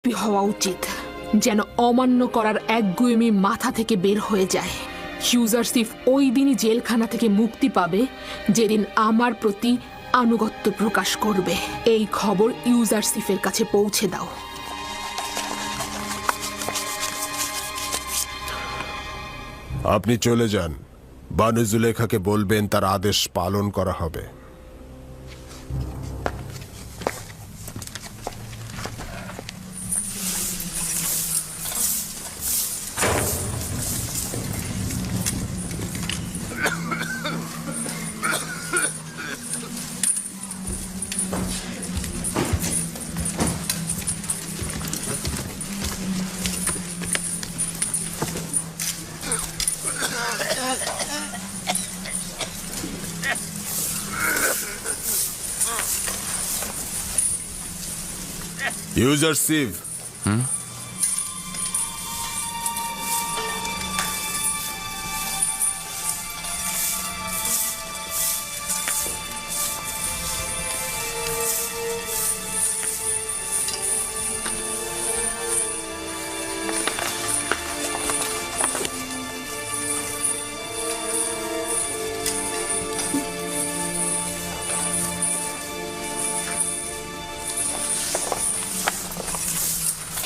হওয়া উচিত, যেন অমান্য করার একগুয়েমি মাথা থেকে বের হয়ে যায়। ইউজারশিপ ওই দিনই জেলখানা থেকে মুক্তি পাবে যেদিন আমার প্রতি আনুগত্য প্রকাশ করবে। এই খবর ইউজারশিপের কাছে পৌঁছে দাও। আপনি চলে যান। বানু জুলেখাকে বলবেন তার আদেশ পালন করা হবে। ইউজারশিপ,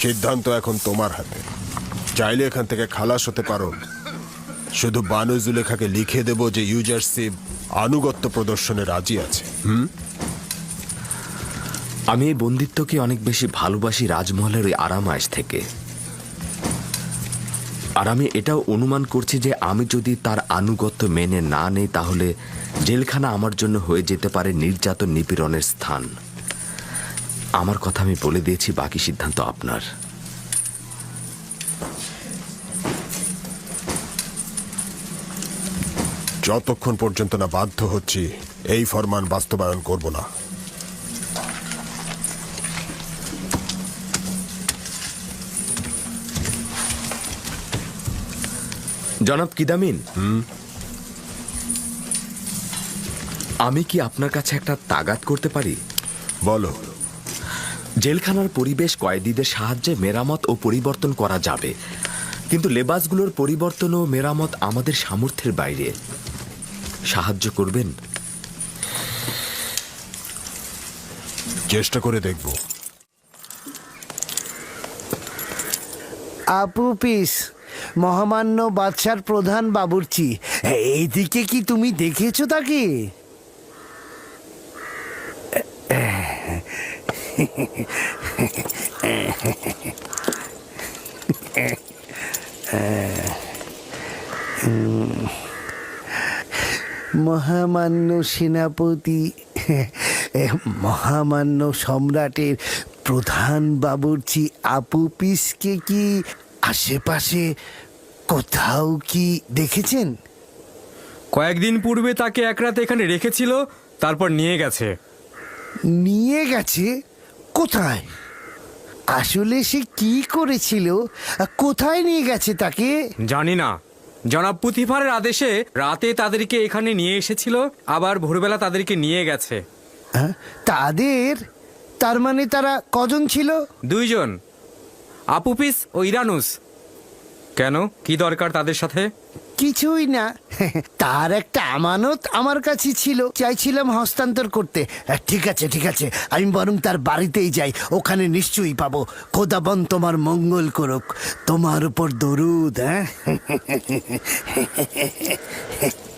সিদ্ধান্ত এখন তোমার হাতে। চাইলে এখান থেকে খালাস হতে পারো। শুধু বানু জুলেখাকে লিখে দেব যে ইউজারশিপ আনুগত্য প্রদর্শনে রাজি আছে। আমি এই বন্দিত্বকে অনেক বেশি ভালোবাসি রাজমহলের ওই আরামায়েশ থেকে। আর আমি এটাও অনুমান করছি যে আমি যদি তার আনুগত্য মেনে না নেই, তাহলে জেলখানা আমার জন্য হয়ে যেতে পারে নির্যাতন নিপীড়নের স্থান। আমার কথা আমি বলে দিয়েছি, বাকি সিদ্ধান্ত আপনার। যতক্ষণ পর্যন্ত না বাধ্য হচ্ছি, এই ফরমান বাস্তবায়ন করব না। জনাব কিদামিন, আমি কি আপনার কাছে একটা তাগাদ করতে পারি? বলো। জেলখানার পরিবেশ কয়েদিদের সাহায্যে মেরামত ও পরিবর্তন করা যাবে, কিন্তু লেবাসগুলোর পরিবর্তন ও মেরামত আমাদের সামর্থ্যের বাইরে। সাহায্য করবেন? চেষ্টা করে দেখব। আপু পিস, মহামান্য বাদশার প্রধান বাবুর্চি। এইদিকে কি তুমি দেখেছো তাকে? মহামান্য সেনাপতি, মহামান্য সম্রাটের প্রধান বাবুর্চি আপু পিসকে কি আশেপাশে কোথাও কি দেখেছেন? কয়েকদিন পূর্বে তাকে এক রাত এখানে রেখেছিল, তারপর নিয়ে গেছে। নিয়ে গেছে? কোথায়? আসলে সে কি করেছিল? কোথায় নিয়ে গেছে তাকে? জানি না। জনাব পুথিফারের আদেশে রাতে তাদেরকে এখানে নিয়ে এসেছিল, আবার ভোরবেলা তাদেরকে নিয়ে গেছে। তাদের? তার মানে তারা কজন ছিল? 2 জন, আপুপিস ও ইরানুস। কেন, কি দরকার তাদের সাথে? কিছুই না, তার একটা আমানত আমার কাছে ছিল, চাইছিলাম হস্তান্তর করতে। ঠিক আছে ঠিক আছে, আমি বরং তার বাড়িতেই যাই, ওখানে নিশ্চয়ই পাবো। খোদাবন তোমার মঙ্গল করুক, তোমার উপর দরুদ।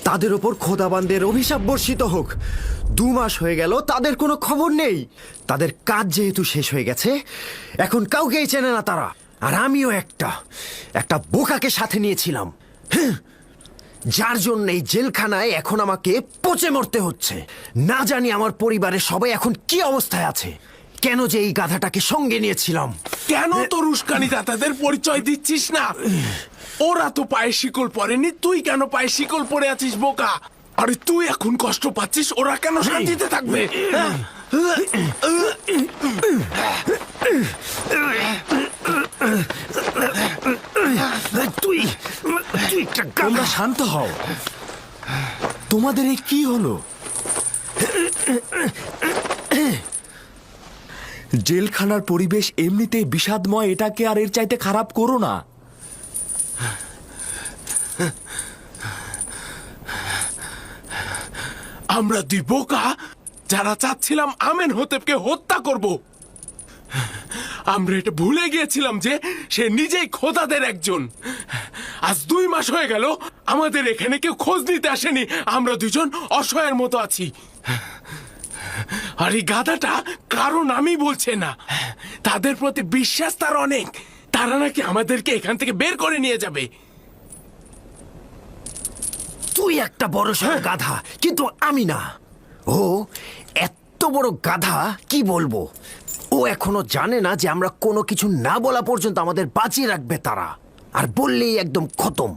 তাদের ওপর খোদাবানদের অভিশাপ বর্ষিত হোক। 2 মাস হয়ে গেল, তাদের কোনো খবর নেই। তাদের কাজ যেহেতু শেষ হয়ে গেছে, এখন কাউকেই চেনে না তারা। আর আমিও একটা বোকাকে সাথে নিয়েছিলাম, যার জন্য এই জেলখানায় এখন আমাকে পচে মরতে হচ্ছে। না জানি আমার পরিবারের সবাই এখন কি অবস্থায় আছে। কেন যে এই গাধাটাকে সঙ্গে নিয়েছিলাম। কেন তোর উস্কানিটা তাদের পরিচয় দিচ্ছিস না? ওরা তো পায়ে শিকল পরেনি, তুই কেন পায়ে শিকল পরে আছিস বোকা? আরে তুই এখন কষ্ট পাচ্ছিস, ওরা কেন শান্তিতে থাকবে? তোমরা শান্ত হও। তোমাদের এই কি হলো? জেলখানার পরিবেশ এমনিতেই বিষাদময়, এটাকে আর এর চাইতে খারাপ করো না। আমরা দুই বোকা যারা চাচ্ছিলাম আমেনহোতেপকে হত্যা করব। আমরা এটা ভুলে গিয়েছিলাম যে সে নিজেই খোদাদের একজন। আজ 2 মাস হয়ে গেল আমাদের এখানে কেউ খোঁজ নিতে আসেনি। আমরা দুজন অসহায়ের মতো আছি। আর এই গাধাটা কারণ আমি বলছে না, তাদের প্রতি বিশ্বাস তার অনেক। তারা নাকি আমাদেরকে এখান থেকে বের করে নিয়ে যাবে। তুই একটা বড় সড় গাধা, কিন্তু আমি না। ও এত বড় গাধা, কি বলবো। ও এখনো জানে না যে আমরা কোনো কিছু না বলা পর্যন্ত আমাদের বাঁচিয়ে রাখবে তারা, আর বললেই একদম খতম।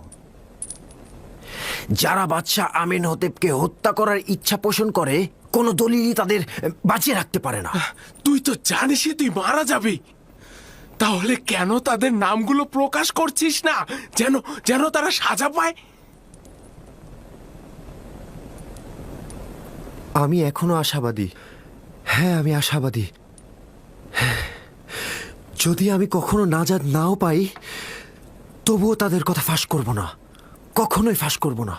যারা বাদশাহ আমেনহোতেপকে হত্যা করার ইচ্ছা পোষণ করে, কোনো দলিলই তাদের বাঁচিয়ে রাখতে পারে না। তুই তো জানিসই তুই মারা যাবি, তাহলে কেন তাদের নামগুলো প্রকাশ করছিস না, যেন যেন তারা সাজা পায়? আমি এখনো আশাবাদী। হ্যাঁ, আমি আশাবাদী। যদি আমি কখনো নাজাত নাও পাই, তবুও তাদের কথা ফাঁস করব না, কখনোই ফাঁস করব না।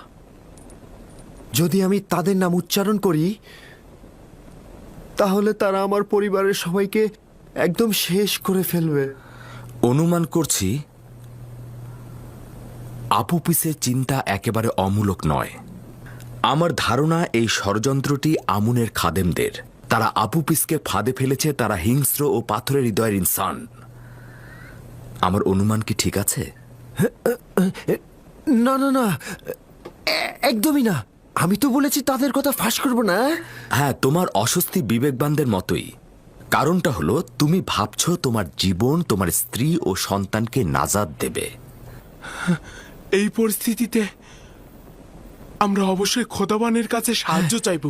যদি আমি তাদের নাম উচ্চারণ করি, তাহলে তারা আমার পরিবারের সবাইকে একদম শেষ করে ফেলবে। অনুমান করছি আপুপিসের চিন্তা একেবারে অমূলক নয়। আমার ধারণা এই ষড়যন্ত্রটি আমুনের খাদেমদের। তারা আপুপিসকে ফাঁদে ফেলেছে। তারা হিংস্র ও পাথরের হৃদয়ের ইনসান। আমার অনুমান কি ঠিক আছে? না না না, একদমই না। আমি তো বলেছি তাদের কথা ফাঁস করব না। হ্যাঁ, তোমার অস্বস্তি বিবেকবানদের মতোই। কারণটা হলো তুমি ভাবছো তোমার জীবন তোমার স্ত্রী ও সন্তানকে নাজাত দেবে। এই পরিস্থিতিতে আমরা অবশ্যই খোদাবানের কাছে সাহায্য চাইব।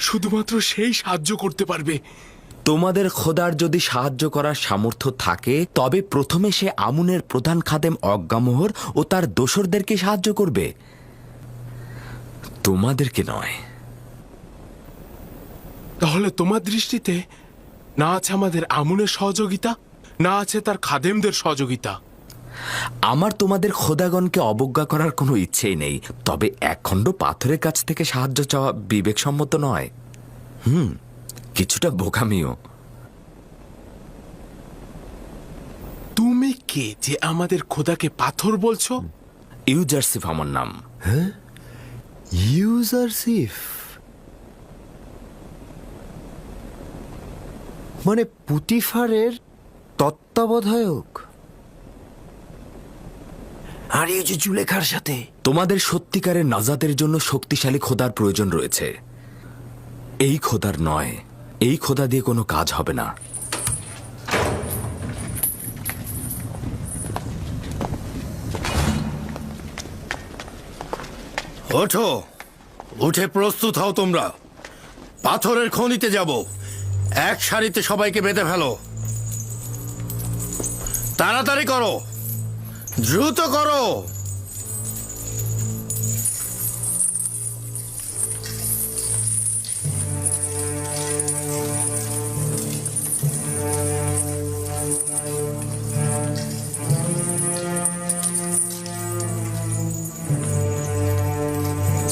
শুধুমাত্র সেই সাহায্য করতে পারবে। তোমাদের খোদার যদি সাহায্য করার সামর্থ্য থাকে, তবে প্রথমে সে আমুনের প্রধান খাদেম অজ্ঞামোহর ও তার দোসরদেরকে সাহায্য করবে, তোমাদেরকে নয়। তাহলে তোমার দৃষ্টিতে না আছে আমাদের আমুনের সহযোগিতা, না আছে তার খাদেমদের সহযোগিতা। আমার তোমাদের খোদাগণকে অবজ্ঞা করার কোনো ইচ্ছেই নেই, তবে এক খণ্ড পাথরের কাছ থেকে সাহায্য চাওয়া বিবেকসম্মত নয়। কিছুটা বোকামিও। তুমি কে যে আমাদের খোদাকে পাথর বলছো? ইউজারসিফ আমার নাম। ইউজারসিফ মানে পুতিফারের তত্ত্বাবধায়ক? আর এই যে জুলেখার সাথে তোমাদের সত্যিকারের নাজাতের জন্য শক্তিশালী খোদার প্রয়োজন রয়েছে। এই খোদার নয়। এই খোদা দিয়ে কোনো কাজ হবে না। ওঠো, উঠে প্রস্তুত হও তোমরা। পাথরের খনিতে যাব। এক সারিতে সবাইকে বেঁধে ফেলো। তাড়াতাড়ি করো, দ্রুত করো।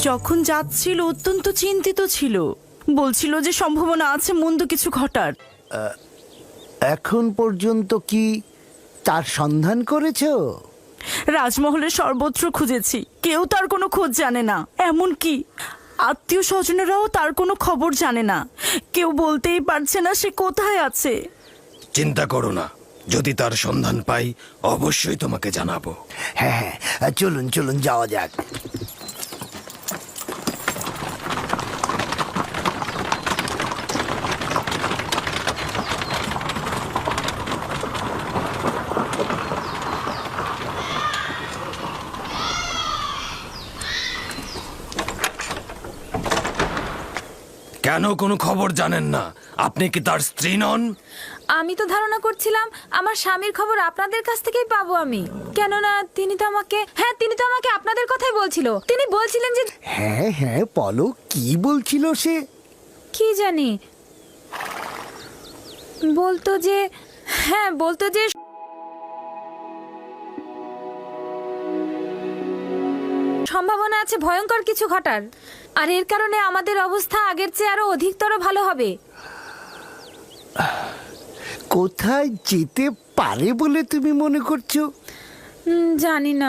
যখন যাচ্ছিল অত্যন্ত চিন্তিত ছিল, বলছিল যে সম্ভাবনা আছে মন্দ কিছু ঘটার। এখন পর্যন্ত কি তার সন্ধান করেছো? রাজমহলের সর্বত্র খুঁজেছি, কেউ তার কোনো খোঁজ জানে না। এমনকি আত্মীয় স্বজনেরাও তার কোনো খবর জানে না। কেউ বলতেই পারছে না সে কোথায় আছে। চিন্তা করো না, যদি তার সন্ধান পাই অবশ্যই তোমাকে জানাবো। হ্যাঁ হ্যাঁ, চলুন চলুন যাওয়া যাক। কেন কোনো খবর জানেন না? আপনি কি তার স্ত্রী নন? আমি তো ধারণা করছিলাম আমার স্বামীর খবর আপনাদের কাছ থেকেই পাবো আমি, কেননা তিনি তো আমাকে আপনাদের কথাই বলছিল। তিনি বলছিলেন যে হ্যাঁ হ্যাঁ, বলো কি বলছিল সে? কি জানি বলতো যে সম্ভাবনা আছে ভয়ঙ্কর কিছু ঘটার, আর এর কারণে আমাদের অবস্থা আগের চেয়ে আরো অধিকতর ভালো হবে। কোথায় যেতে পারে বলে তুমি মনে করছো? জানি না,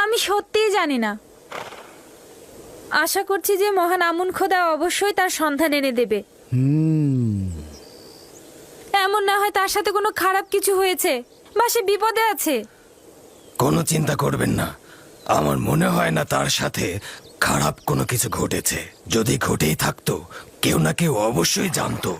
আমি সত্যিই জানি না। আশা করছি যে মহান আমুন খোদা অবশ্যই তার সন্ধান এনে দেবে। এমন না হয় তার সাথে কোনো খারাপ কিছু হয়েছে বা সে বিপদে আছে। কোনো চিন্তা করবেন না, আমার মনে হয় না তার সাথে খারাপ কোনো কিছু ঘটেছে। যদি ঘটেই থাকতো কেউ না কেউ অবশ্যই জানতো।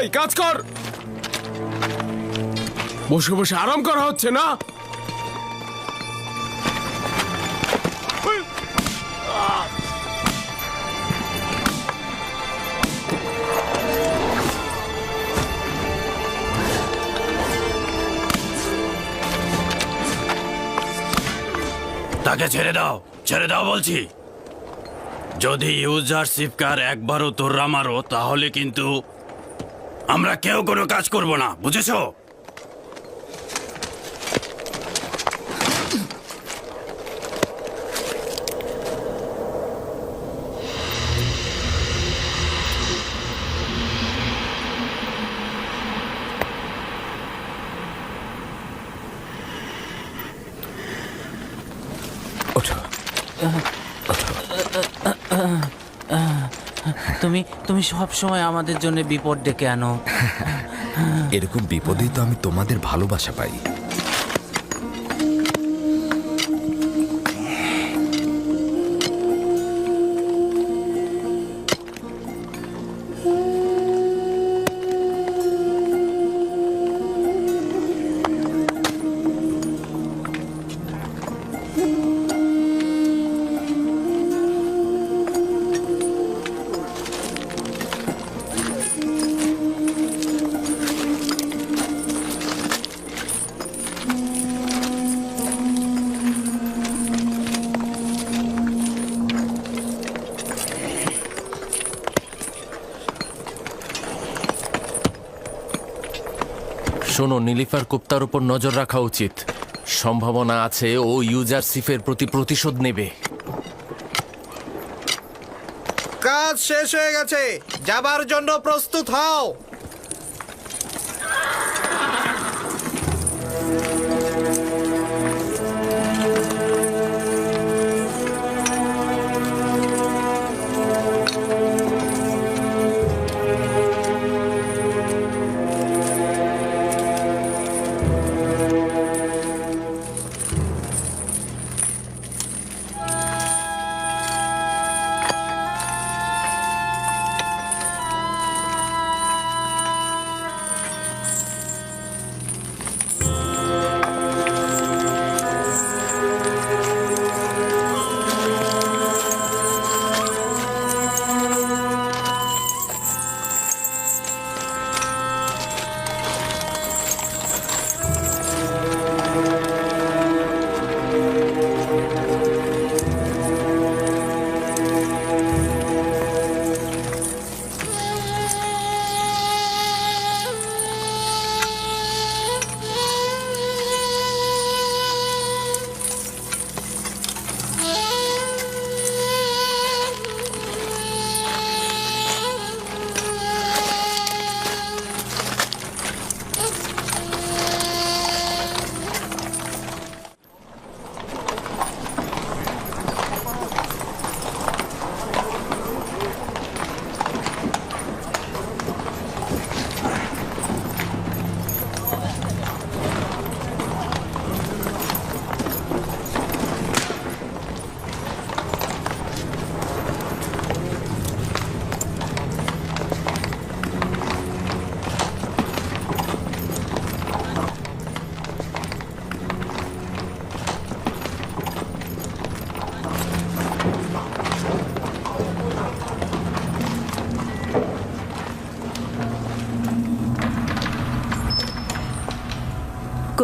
এই কাজ কর, বসে বসে আরাম করা হচ্ছে না। তাকে ছেড়ে দাও বলছি। যদি ইউজার সিপকার একবারও তোররা মারো তাহলে কিন্তু আমরা কেউ কোনো কাজ করব না, বুঝেছো? তুমি সব সময় আমাদের জন্য বিপদ ডেকে আনো। এরকম বিপদেই তো আমি তোমাদের ভালোবাসা পাই। শোনো, নীলিফার কুপ্তার উপর নজর রাখা উচিত। সম্ভাবনা আছে ও ইউজারসিফের প্রতি প্রতিশোধ নেবে। কাজ শেষ হয়ে গেছে, যাবার জন্য প্রস্তুত হও।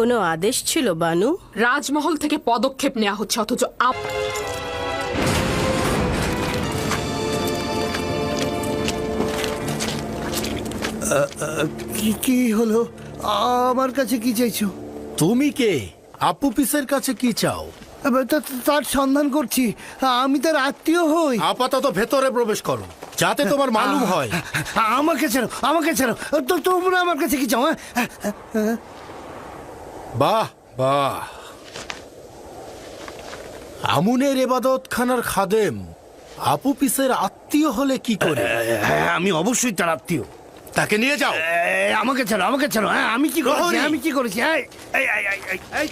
কোনো আদেশ ছিল বানু? রাজমহল থেকে পদক্ষেপ নেওয়া হচ্ছে, অথচ কি কি হলো? আমার কাছে কি চাইছো? তুমি কে? আপু পিসের কাছে কি চাও? তার সন্ধান করছি, আমি তার আত্মীয় হই। আপাতত ভেতরে প্রবেশ করো, যাতে তোমার মালুম হয়। আমাকে ছাড়ো, আমাকে ছাড়ো। তো তোমরা আমার কাছে কি চাও? বাহ বাহ, আমুনের এবাদত খানার খাদেম আপু পিসের আত্মীয় হলে কি করে? আমি অবশ্যই তার আত্মীয়। তাকে নিয়ে যাও। আমাকে ছাড়ো, আমাকে ছাড়ো। আমি কি করেছি? আমি কি করেছি?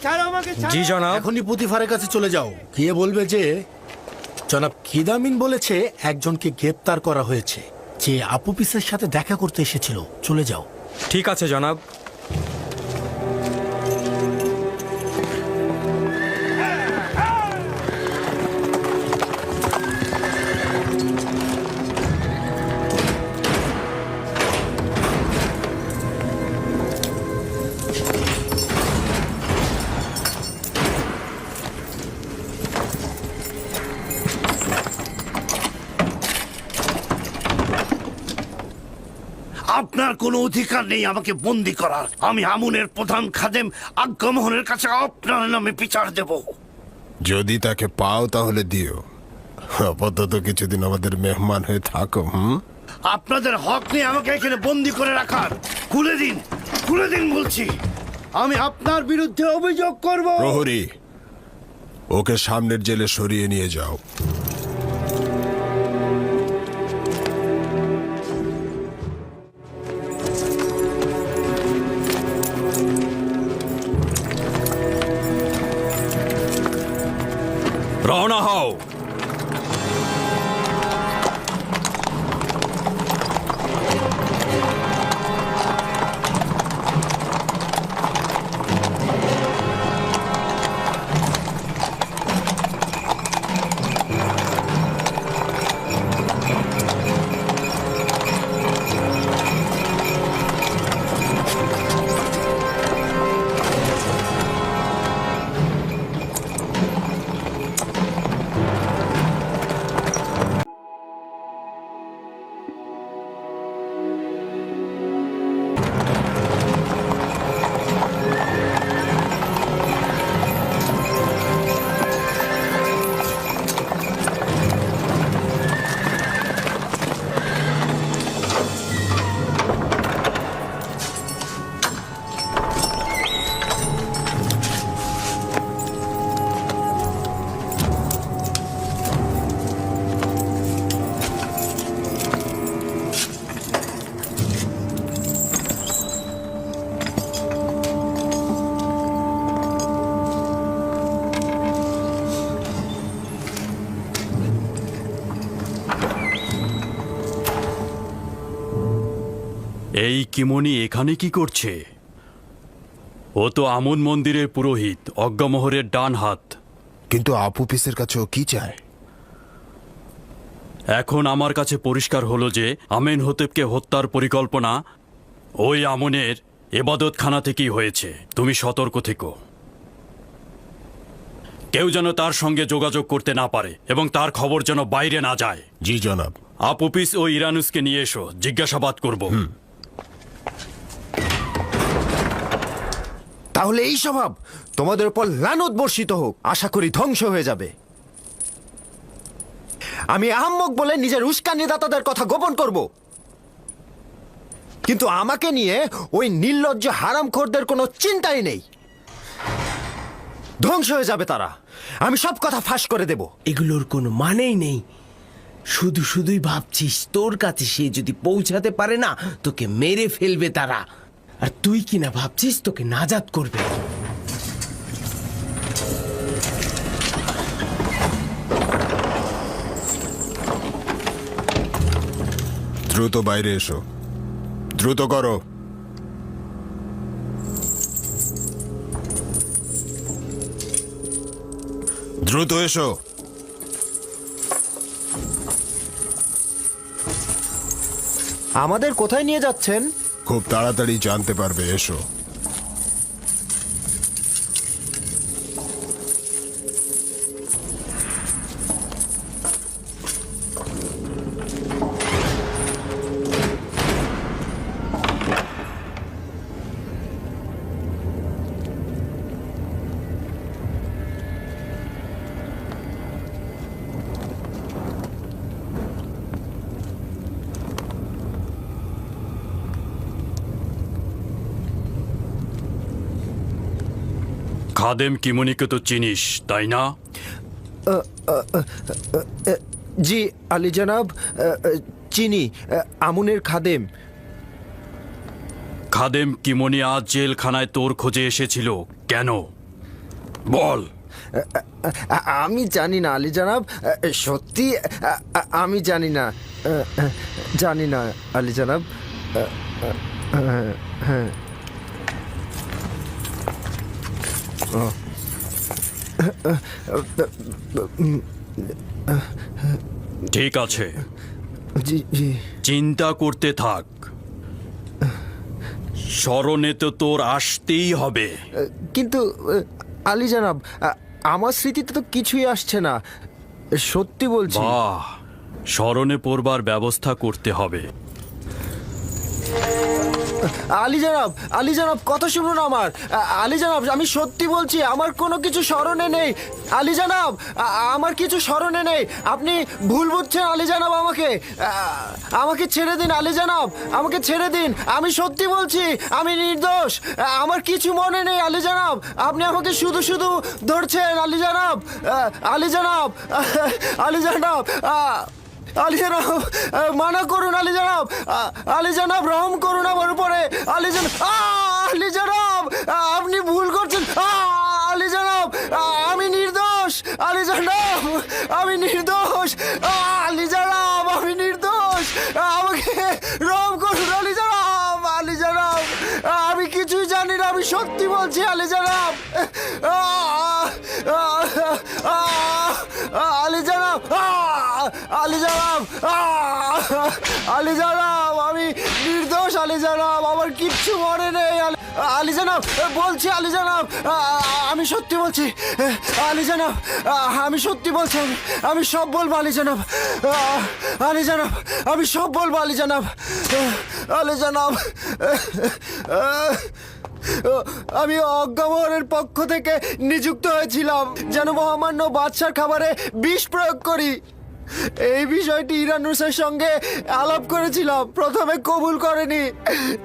ছাড়ো আমাকে, জি জনাব। এখনই পুতিফারের কাছে চলে যাও, গিয়ে বলবে যে জনাব খিদামিন বলেছে একজনকে গ্রেপ্তার করা হয়েছে, যে আপু পিসের সাথে দেখা করতে এসেছিল। চলে যাও। ঠিক আছে জনাব। আপনার কোনো অধিকার নেই আমাকে বন্দি করার। আমি আমুনের প্রধান খাদেম আজ্ঞামোহনের কাছে আপনার নামে বিচার দেব। যদি তাকে পাও তাহলে দিও, আপাতত কিছুদিন আমাদের মেহমান হয়ে থাকো। আপনাদের হক নেই আমাকে এখানে বন্দি করে রাখার। খুলে দিন, খুলে দিন বলছি। আমি আপনার বিরুদ্ধে অভিযোগ করব। প্রহরী, ওকে সামনের জেলে সরিয়ে নিয়ে যাও। রওনা হও। এই কিমনি এখানে কি করছে? ও তো আমন মন্দিরের পুরোহিত, অজ্ঞামোহরের ডান হাত। কিন্তু আপুপিসের কাছে ও কি চায়? এখন আমার কাছে পরিষ্কার হলো যে আমেন হতেবকে হত্যার পরিকল্পনা ওই আমনের এবাদতখানা থেকেই হয়েছে। তুমি সতর্ক থেকো। কেউ যেন তার সঙ্গে যোগাযোগ করতে না পারে এবং তার খবর যেন বাইরে না যায়। জি জনাব। আপুপিস ও ইরানুসকে নিয়ে এসো, জিজ্ঞাসাবাদ করব। তাহলে এই স্বভাব তোমাদের উপর লানত বর্ষিত হোক, আশা করি ধ্বংস হয়ে যাবে। আমি আহাম্মক বলে নিজের উস্কানিদাতাদের কথা গোপন করব, কিন্তু আমাকে নিয়ে ওই নির্লজ্জ হারামখোরদের কোনো চিন্তাই নেই। ধ্বংস হয়ে যাবে তারা, আমি সব কথা ফাঁস করে দেব। এগুলোর কোনো মানেই নেই। শুধু শুধুই ভাবছিস তোর কাছে সে যদি পৌঁছাতে পারে না তোকে মেরে ফেলবে তারা, আর তুই কিনা ভাবছিস তোকে নাজাত করবে। দ্রুত বাইরে এসো, দ্রুত করো। দ্রুত এসো। আমাদের কোথায় নিয়ে যাচ্ছেন? খুব তাড়াতাড়ি জানতে পারবে, এসো। খাদেম কিমনিকে তো চিনিস, তাই না? জি আলী জনাব, চিনি। আমুনের খাদেম। খাদেম কিমনি আজ জেলখানায় তোর খোঁজে এসেছিল কেন? বল। আমি জানি না আলী জনাব, সত্যি আমি জানি না, জানি না আলী জনাব। হ্যাঁ, ঠিক আছে, জি জি। চিন্তা করতে থাক, স্মরণে তো তোর আসতেই হবে। কিন্তু আলী জনাব, আমার স্মৃতিতে তো কিছুই আসছে না, সত্যি বলছি। বাহ, স্মরণে পড়বার ব্যবস্থা করতে হবে। আলী জনাব, আলী জনাব, কথা শুনুন আমার। আলী জনাব, আমি সত্যি বলছি, আমার কোনো কিছু স্মরণে নেই। আলী জনাব, আমার কিছু স্মরণে নেই। আপনি ভুল বুঝছেন আলী জনাব। আমাকে ছেড়ে দিন আলী জনাব, আমাকে ছেড়ে দিন। আমি সত্যি বলছি, আমি নির্দোষ, আমার কিছু মনে নেই আলী জনাব। আপনি আমাকে শুধু শুধু ধরছেন আলী জনাব। আলী জনাব, আলী জনাব, আলী জনাব, মানা করুন আলী জনাব। আলী জনাব, রহম করুন আমার উপরে। আলী জনাব, আলী জনাব, আপনি ভুল করছেন। আলী জনাব, আমি নির্দোষ। আলী জনাব, আমি নির্দোষ। আলী জনাব, আমি নির্দোষ, আমাকে রহম করুন আলী জনাব। আলী জনাব, আমি কিছুই জানি না, আমি সত্যি বলছি আলী জনাব। আলী জনাব, আলী জনাব, আলী জনাব, আমি নির্দোষ আলী জনাব, আমার কিচ্ছু মনে নেই আলী জনাব। বলছি আলী জনাব, আমি সত্যি বলছি আলী জনাব, আমি সত্যি বলছি, আমি সব বলবো আলী জনাব। আলী জনাব, আমি সব বলবো আলী জনাব। আলী জনাব, আমি অজ্ঞামোহরের পক্ষ থেকে নিযুক্ত হয়েছিলাম যেন মহামান্য বাদশার খাবারে বিষ প্রয়োগ করি। এই বিষয়টি ইরানুসের সঙ্গে আলাপ করেছিলাম, প্রথমে কবুল করেনি,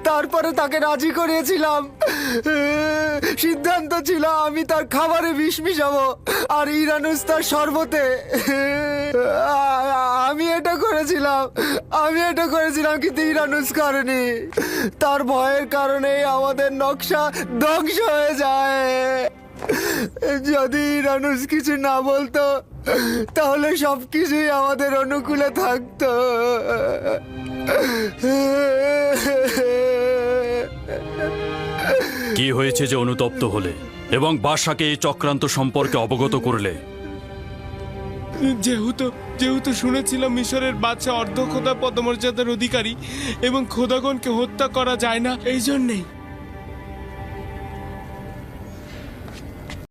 তারপরে তাকে রাজি করিয়েছিলাম। সিদ্ধান্ত ছিল আমি তার খাবারে বিষ মিশাবো আর ইরানুস তার শরবতে। আমি এটা করেছিলাম, কিন্তু ইরানুস করেনি। তার ভয়ের কারণে আমাদের নকশা ধ্বংস হয়ে যায়। যদি ইরানুস কিছু না বলতো তাহলে সবকিছুই আমাদের অনুকূলে থাকতো। কি হয়েছে যে অনুতপ্ত হলে এবং বাদশাকে এই চক্রান্ত সম্পর্কে অবগত করলে? যেহেতু শুনেছিলাম মিশরের বাদশা অর্ধ খোদা পদমর্যাদার অধিকারী এবং খোদাগণকে হত্যা করা যায় না, এই জন্যেই